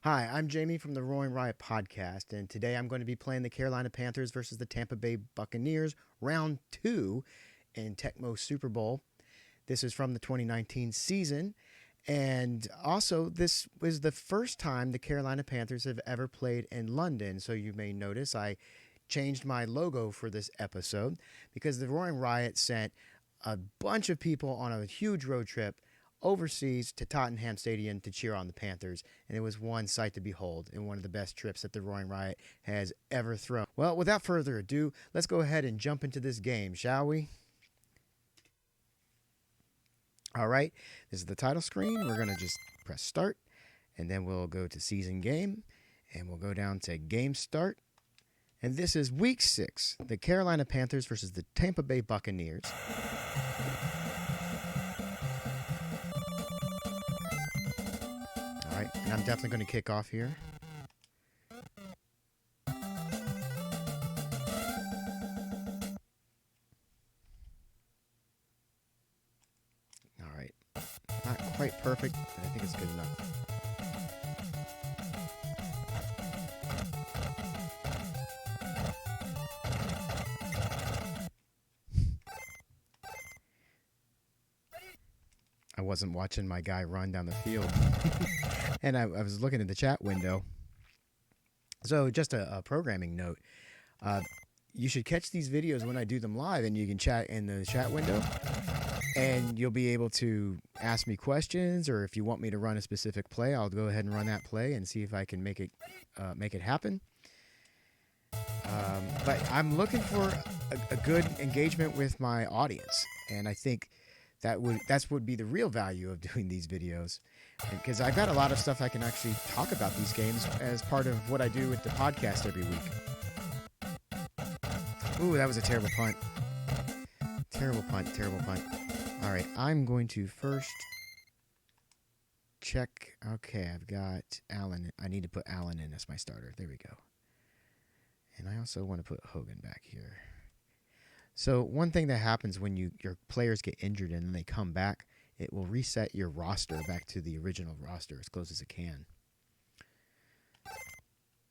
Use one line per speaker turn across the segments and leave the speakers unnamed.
Hi, I'm Jayme from the Roaring Riot Podcast, and today I'm going to be playing the Carolina Panthers versus the Tampa Bay Buccaneers, round 2 in Tecmo Super Bowl. This is from the 2019 season, and also this was the first time the Carolina Panthers have ever played in London, so you may notice I changed my logo for this episode because the Roaring Riot sent a bunch of people on a huge road trip overseas to Tottenham Stadium to cheer on the Panthers, and it was one sight to behold and one of the best trips that the Roaring Riot has ever thrown. Well, without further ado, let's go ahead and jump into this game, shall we? All right, this is the title screen. We're going to just press start, and then we'll go to season game, and we'll go down to game start. And this is week 6, the Carolina Panthers versus the Tampa Bay Buccaneers. All right, and I'm definitely going to kick off here. All right, not quite perfect, but I think it's good enough. I wasn't watching my guy run down the field. And I was looking at the chat window. So just a programming note. You should catch these videos when I do them live, and you can chat in the chat window. And you'll be able to ask me questions, or if you want me to run a specific play, I'll go ahead and run that play and see if I can make it happen. But I'm looking for a good engagement with my audience, and I think that would be the real value of doing these videos, because I've got a lot of stuff I can actually talk about these games as part of what I do with the podcast every week. Ooh, that was a terrible punt. Terrible punt. All right, I'm going to first check. Okay, I've got Allen. I need to put Allen in as my starter. There we go. And I also want to put Hogan back here. So one thing that happens when your players get injured and then they come back, it will reset your roster back to the original roster as close as it can.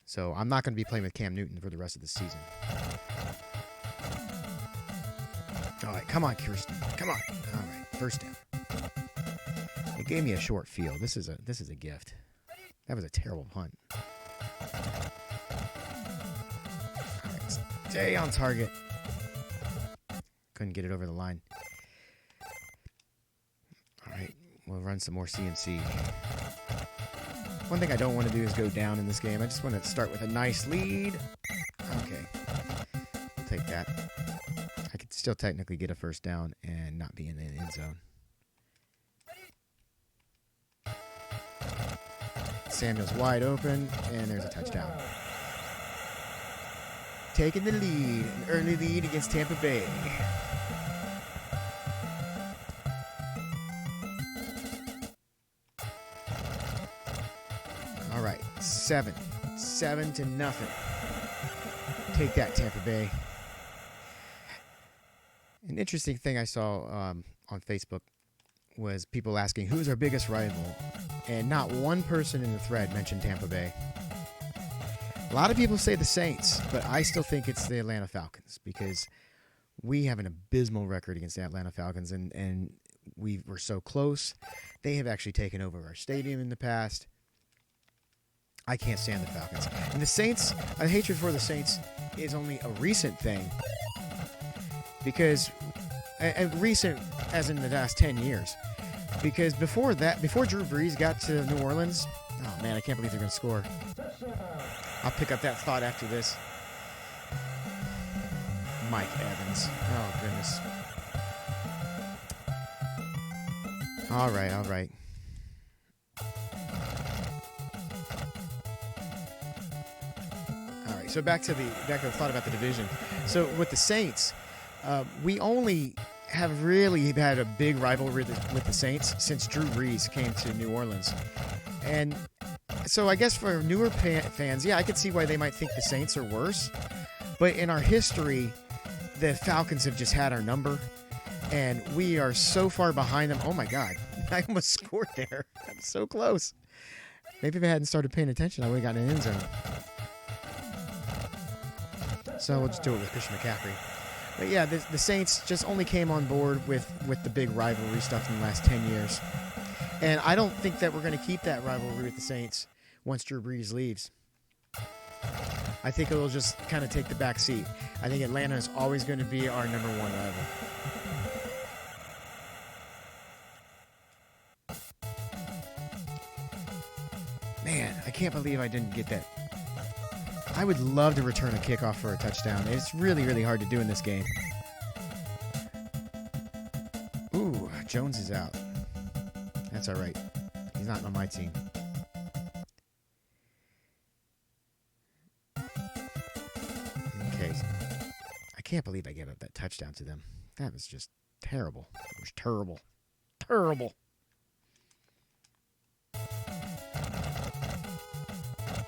So I'm not going to be playing with Cam Newton for the rest of the season. All right, come on, Kirsten. Come on. All right, first down. It gave me a short field. This is a gift. That was a terrible punt. All right, stay on target. Couldn't get it over the line. All right, we'll run some more CMC. One thing I don't want to do is go down in this game. I just want to start with a nice lead. Okay, I'll take that. I could still technically get a first down and not be in the end zone. Samuel's wide open, and there's a touchdown. Taking the lead, an early lead against Tampa Bay. All right, 7-0. Take that, Tampa Bay. An interesting thing I saw on Facebook was people asking, who's our biggest rival? And not one person in the thread mentioned Tampa Bay. A lot of people say the Saints, but I still think it's the Atlanta Falcons, because we have an abysmal record against the Atlanta Falcons, and we were so close. They have actually taken over our stadium in the past. I can't stand the Falcons. And the Saints, a hatred for the Saints is only a recent thing, because, and recent as in the last 10 years, because before Drew Brees got to New Orleans, oh man, I can't believe they're going to score. I'll pick up that thought after this. Mike Evans. Oh, goodness. All right. All right, so back to the thought about the division. So with the Saints, we only have really had a big rivalry with the Saints since Drew Brees came to New Orleans. And so I guess for newer fans, yeah, I could see why they might think the Saints are worse. But in our history, the Falcons have just had our number, and we are so far behind them. Oh, my God. I almost scored there. I'm so close. Maybe if I hadn't started paying attention, I would have gotten an end zone. So we'll just do it with Christian McCaffrey. But yeah, the Saints just only came on board with the big rivalry stuff in the last 10 years. And I don't think that we're going to keep that rivalry with the Saints once Drew Brees leaves. I think it'll just kind of take the back seat. I think Atlanta is always going to be our number one rival. Man, I can't believe I didn't get that. I would love to return a kickoff for a touchdown. It's really, really hard to do in this game. Ooh, Jones is out. That's all right. He's not on my team. Okay. I can't believe I gave up that touchdown to them. That was just terrible. It was terrible. Terrible.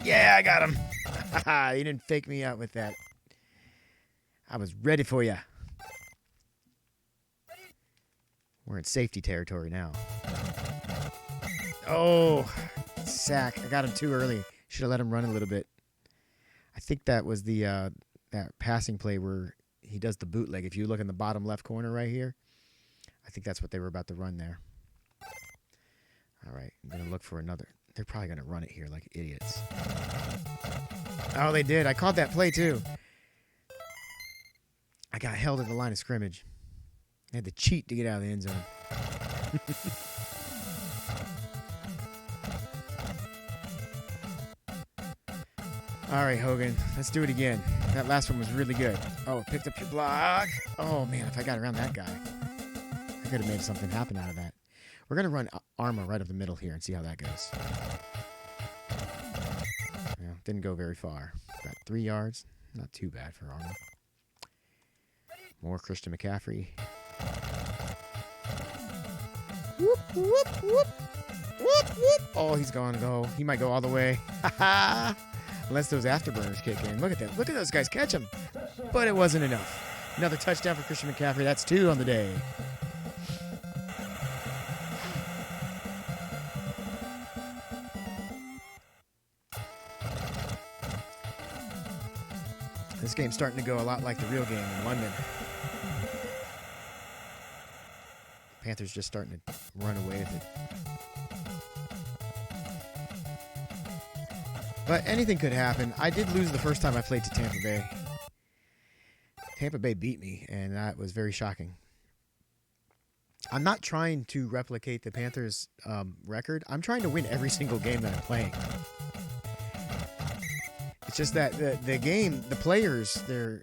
Yeah, I got him. You didn't fake me out with that. I was ready for you. We're in safety territory now. Oh, sack. I got him too early. Should have let him run a little bit. I think that was the that passing play where he does the bootleg. If you look in the bottom left corner right here, I think that's what they were about to run there. All right, I'm going to look for another. They're probably going to run it here like idiots. Oh, they did. I caught that play, too. I got held at the line of scrimmage. I had to cheat to get out of the end zone. All right, Hogan. Let's do it again. That last one was really good. Oh, picked up your block. Oh, man, if I got around that guy, I could have made something happen out of that. We're going to run Arma right up the middle here and see how that goes. Yeah, didn't go very far. Got 3 yards. Not too bad for Arma. More Christian McCaffrey. Whoop, whoop, whoop. Whoop, whoop. Oh, he's going to go. He might go all the way. Unless those afterburners kick in. Look at that. Look at those guys catch him. But it wasn't enough. Another touchdown for Christian McCaffrey. That's 2 on the day. This game's starting to go a lot like the real game in London. Panthers just starting to run away with it. But anything could happen. I did lose the first time I played to Tampa Bay. Tampa Bay beat me, and that was very shocking. I'm not trying to replicate the Panthers' record. I'm trying to win every single game that I'm playing. It's just that the game, the players, the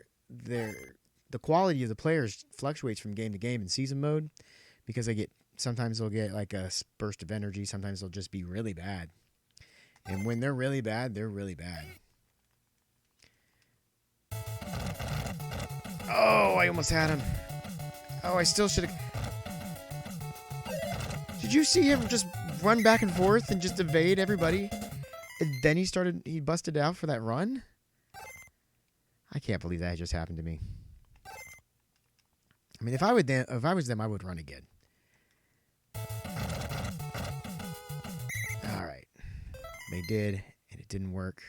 quality of the players fluctuates from game to game in season mode because sometimes they'll get like a burst of energy. Sometimes they'll just be really bad. And when they're really bad, they're really bad. Oh, I almost had him. Oh, I still should have. Did you see him just run back and forth and just evade everybody? And then he busted out for that run? I can't believe that just happened to me. I mean, if I was them, I would run again. All right. They did, and it didn't work.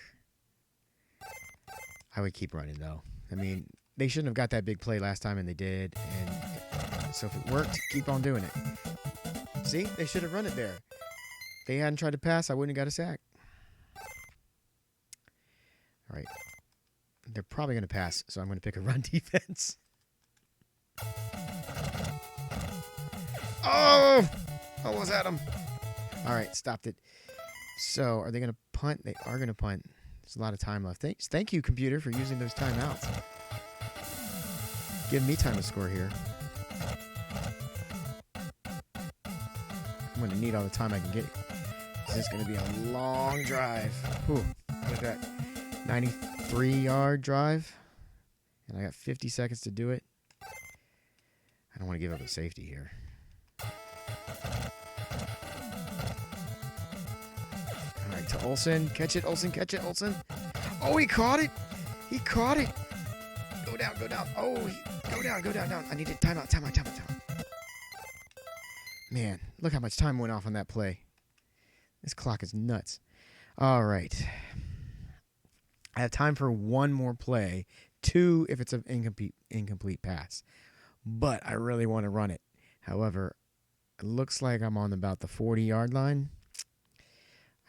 I would keep running, though. I mean, they shouldn't have got that big play last time, and they did. And so if it worked, keep on doing it. See? They should have run it there. If they hadn't tried to pass, I wouldn't have got a sack. All right. They're probably going to pass, so I'm going to pick a run defense. Oh! Almost had him. All right, stopped it. So, are they going to punt? They are going to punt. There's a lot of time left. Thank you, computer, for using those timeouts. Give me time to score here. I'm going to need all the time I can get. This is going to be a long drive. Whew, look at that. 93-yard drive. And I got 50 seconds to do it. I don't want to give up a safety here. All right, to Olsen. Catch it, Olsen. Catch it, Olsen. Oh, he caught it. He caught it. Go down, go down. Oh, go down, go down, down. I need it. Timeout. Man, look how much time went off on that play. This clock is nuts. All right. I have time for one more play. 2 if it's an incomplete pass. But I really want to run it. However, it looks like I'm on about the 40-yard line.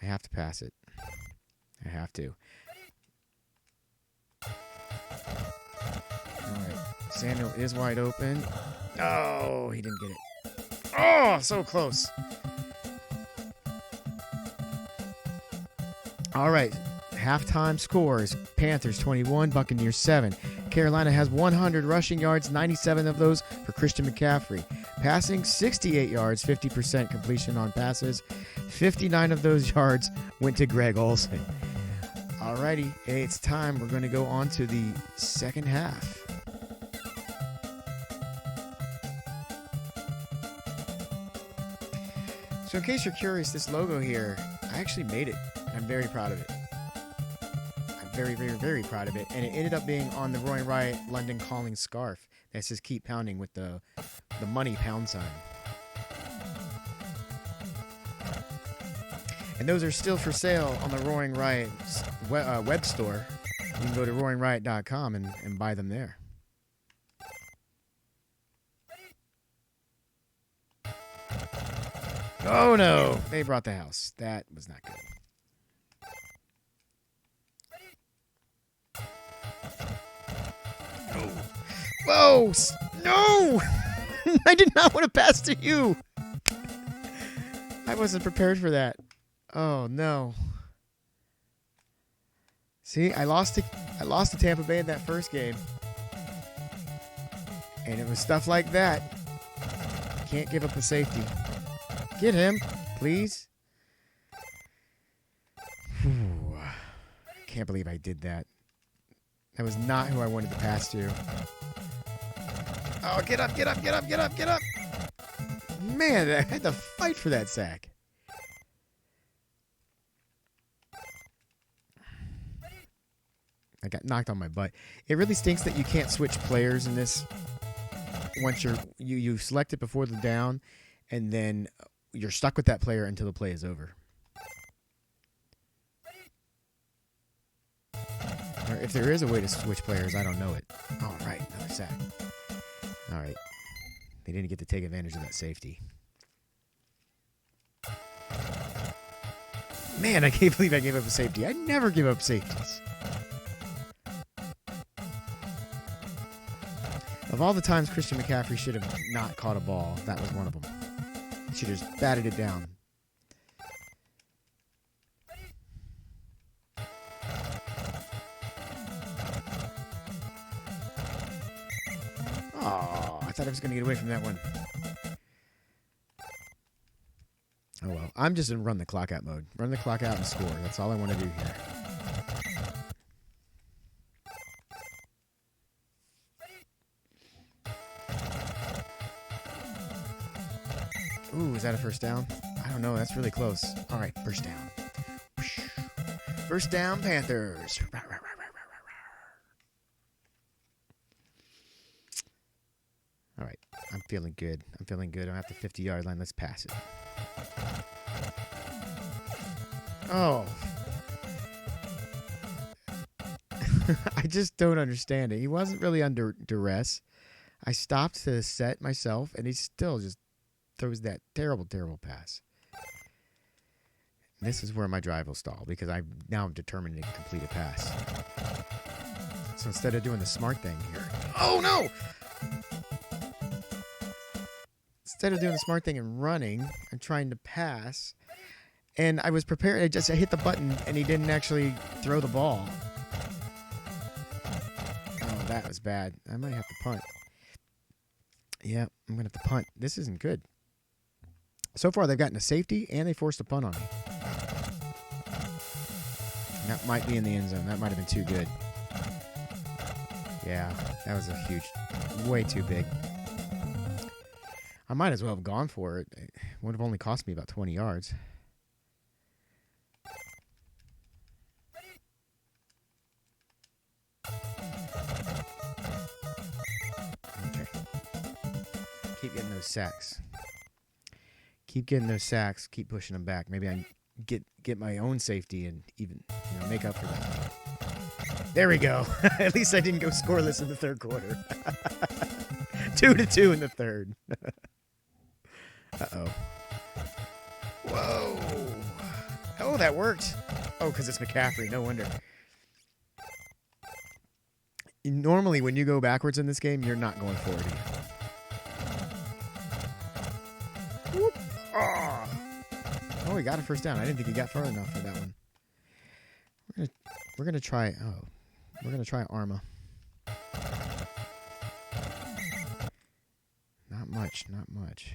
I have to pass it. I have to. All right. Samuel is wide open. Oh, he didn't get it. Oh, so close. All right. Halftime scores. Panthers 21, Buccaneers 7. Carolina has 100 rushing yards, 97 of those for Christian McCaffrey. Passing 68 yards, 50% completion on passes. 59 of those yards went to Greg Olsen. Alrighty, it's time. We're going to go on to the second half. So in case you're curious, this logo here, I actually made it. I'm very proud of it. I'm very, very, very proud of it. And it ended up being on the Roaring Riot London Calling scarf that says keep pounding with the money pound sign. And those are still for sale on the Roaring Riot web store. You can go to roaringriot.com and buy them there. Oh no, they brought the house. That was not good. Whoa! No! I did not want to pass to you. I wasn't prepared for that. Oh no! See, I lost to Tampa Bay in that first game, and it was stuff like that. Can't give up the safety. Get him, please. Whew. Can't believe I did that. That was not who I wanted to pass to. Oh, get up, get up, get up, get up, get up. Man, I had to fight for that sack. I got knocked on my butt. It really stinks that you can't switch players in this. Once you select it before the down, and then you're stuck with that player until the play is over. Or if there is a way to switch players, I don't know it. All right, another sack. All right. They didn't get to take advantage of that safety. Man, I can't believe I gave up a safety. I never give up safeties. Of all the times Christian McCaffrey should have not caught a ball, that was one of them. He should have just batted it down. Oh, I thought I was going to get away from that one. Oh well, I'm just in run the clock out mode. Run the clock out and score. That's all I want to do here. Ooh, is that a first down? I don't know. That's really close. All right, first down. First down, Panthers. All right, I'm feeling good. I'm feeling good. I'm at the 50-yard line. Let's pass it. Oh. I just don't understand it. He wasn't really under duress. I stopped to set myself, and he still just throws that terrible, terrible pass. And this is where my drive will stall because I'm determined to complete a pass. So instead of doing the smart thing here, oh no! Instead of doing the smart thing and running, I'm trying to pass, and I was prepared. I hit the button, and he didn't actually throw the ball. Oh, that was bad. I might have to punt. Yeah, I'm gonna have to punt. This isn't good. So far, they've gotten a safety, and they forced a punt on me. That might be in the end zone. That might have been too good. Yeah, that was a huge, way too big. I might as well have gone for it. It would have only cost me about 20 yards. Okay. Keep getting those sacks. Keep getting those sacks. Keep pushing them back. Maybe I can get my own safety and even make up for that. There we go. At least I didn't go scoreless in the third quarter. 2-2 in the third. Uh-oh. Whoa. Oh, that worked. Oh, because it's McCaffrey. No wonder. Normally, when you go backwards in this game, you're not going forward. Whoop. Oh, he got a first down. I didn't think he got far enough for that one. We're gonna try. Oh, we're gonna try Arma. Not much. Not much.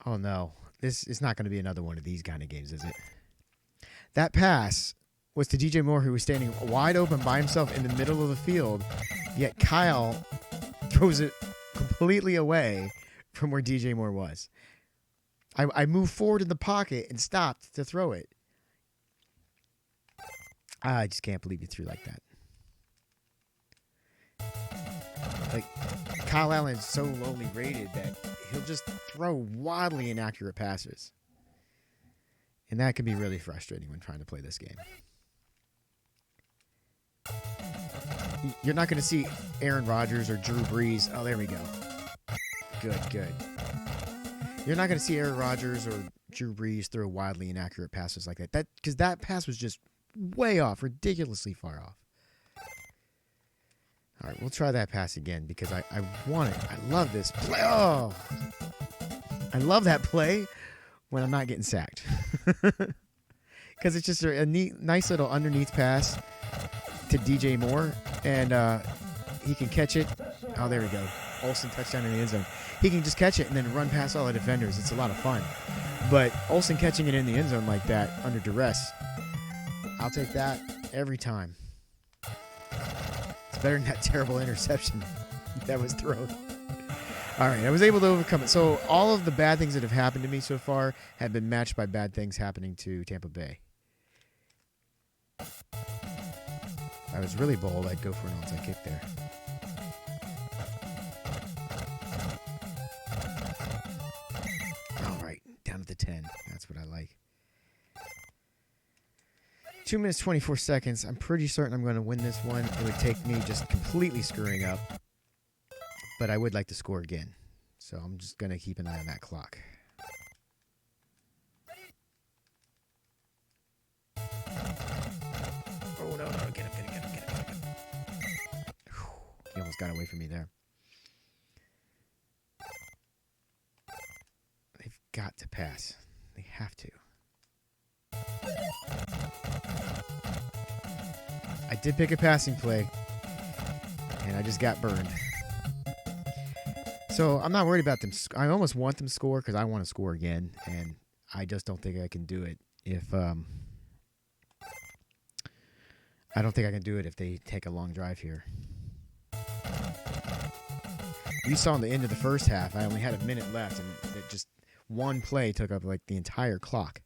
Oh no, this is not going to be another one of these kind of games, is it? That pass was to DJ Moore, who was standing wide open by himself in the middle of the field, yet Kyle throws it completely away from where DJ Moore was. I moved forward in the pocket and stopped to throw it. I just can't believe he threw like that. Like, Kyle Allen's so lowly rated that he'll just throw wildly inaccurate passes. And that can be really frustrating when trying to play this game. You're not going to see Aaron Rodgers or Drew Brees. Oh, there we go. Good. You're not going to see Aaron Rodgers or Drew Brees throw wildly inaccurate passes like that. Because that pass was just way off, ridiculously far off. All right, we'll try that pass again because I want it. I love this play. Oh, I love that play when I'm not getting sacked. Because it's just a nice little underneath pass to DJ Moore, and he can catch it. Oh, there we go. Olsen touchdown in the end zone. He can just catch it and then run past all the defenders. It's a lot of fun. But Olsen catching it in the end zone like that under duress, I'll take that every time. It's better than that terrible interception that was thrown. All right, I was able to overcome it. So all of the bad things that have happened to me so far have been matched by bad things happening to Tampa Bay. If I was really bold, I'd go for an onside kick there. All right, down to the 10. That's what I like. 2 minutes, 24 seconds. I'm pretty certain I'm going to win this one. It would take me just completely screwing up. But I would like to score again. So I'm just going to keep an eye on that clock. Oh, no. Get him. He almost got away from me there. They've got to pass. They have to. I did pick a passing play, and I just got burned. So I'm not worried about them. I almost want them to score because I want to score again, and I just don't think I can do it if I don't think I can do it if they take a long drive here. You saw in the end of the first half, I only had a minute left, and it just one play took up like the entire clock.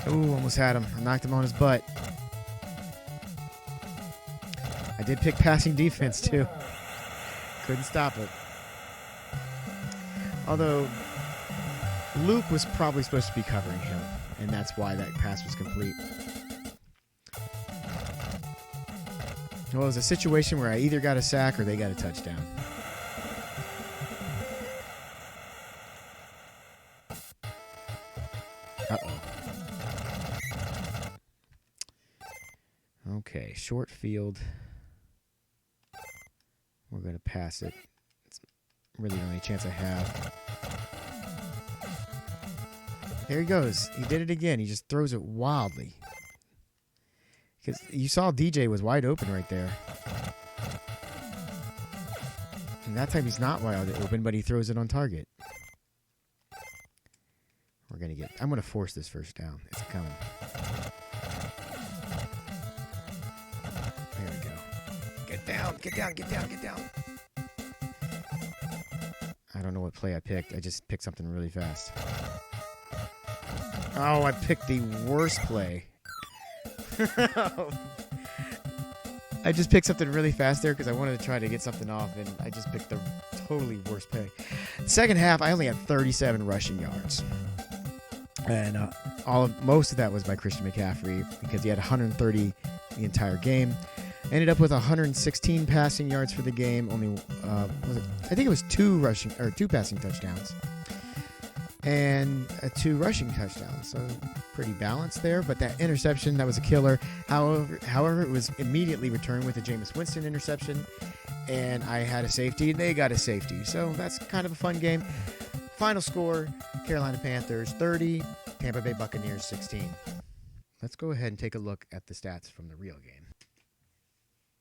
Ooh, almost had him. I knocked him on his butt. I did pick passing defense, too. Couldn't stop it. Although, Luke was probably supposed to be covering him, and that's why that pass was complete. Well, it was a situation where I either got a sack or they got a touchdown. Uh-oh. Okay, short field. We're going to pass it. It's really the only chance I have. There he goes. He did it again. He just throws it wildly. Because you saw DJ was wide open right there. And that time he's not wide open, but he throws it on target. I'm going to force this first down. It's coming. There we go. Get down. don't know what play I picked. I just picked something really fast. Oh, I picked the worst play. I just picked something really fast there because I wanted to try to get something off, and I just picked the totally worst play. Second half, I only had 37 rushing yards. And most of that was by Christian McCaffrey because he had 130 the entire game. Ended up with 116 passing yards for the game. I think it was two passing touchdowns and 2 rushing touchdowns. So pretty balanced there. But that interception, that was a killer. However, it was immediately returned with a Jameis Winston interception. And I had a safety, and they got a safety. So that's kind of a fun game. Final score, Carolina Panthers 30, Tampa Bay Buccaneers 16. Let's go ahead and take a look at the stats from the real game.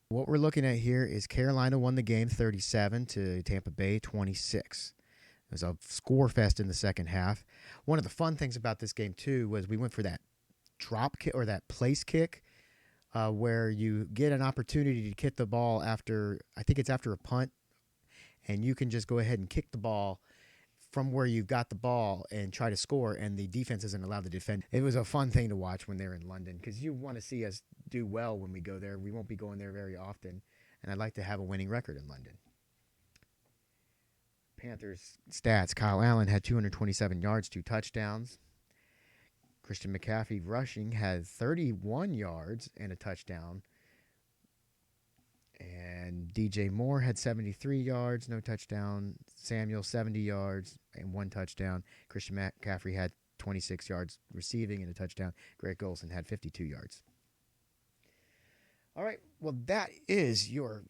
What we're looking at here is Carolina won the game 37 to Tampa Bay 26. It was a score fest in the second half. One of the fun things about this game, too, was we went for that drop kick or that place kick where you get an opportunity to kick the ball after a punt, and you can just go ahead and kick the ball from where you've got the ball and try to score, and the defense isn't allowed to defend. It was a fun thing to watch when they're in London because you want to see us do well when we go there. We won't be going there very often, and I'd like to have a winning record in London. Panthers stats, Kyle Allen had 227 yards, 2 touchdowns. Christian McCaffrey rushing had 31 yards and a touchdown. And DJ Moore had 73 yards, no touchdown. Samuel, 70 yards and 1 touchdown. Christian McCaffrey had 26 yards receiving and a touchdown. Greg Olsen had 52 yards. All right, well, that is your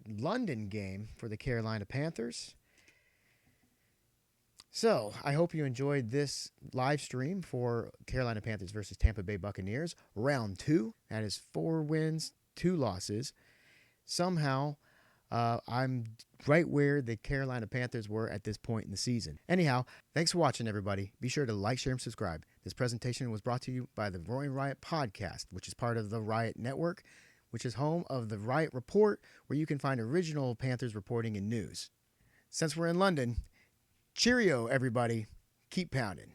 London game for the Carolina Panthers. So I hope you enjoyed this live stream for Carolina Panthers versus Tampa Bay Buccaneers. Round 2, that is 4 wins, 2 losses. Somehow, I'm right where the Carolina Panthers were at this point in the season. Anyhow, thanks for watching, everybody. Be sure to like, share, and subscribe. This presentation was brought to you by the Roaring Riot Podcast, which is part of the Riot Network, which is home of the Riot Report, where you can find original Panthers reporting and news. Since we're in London, cheerio, everybody. Keep pounding.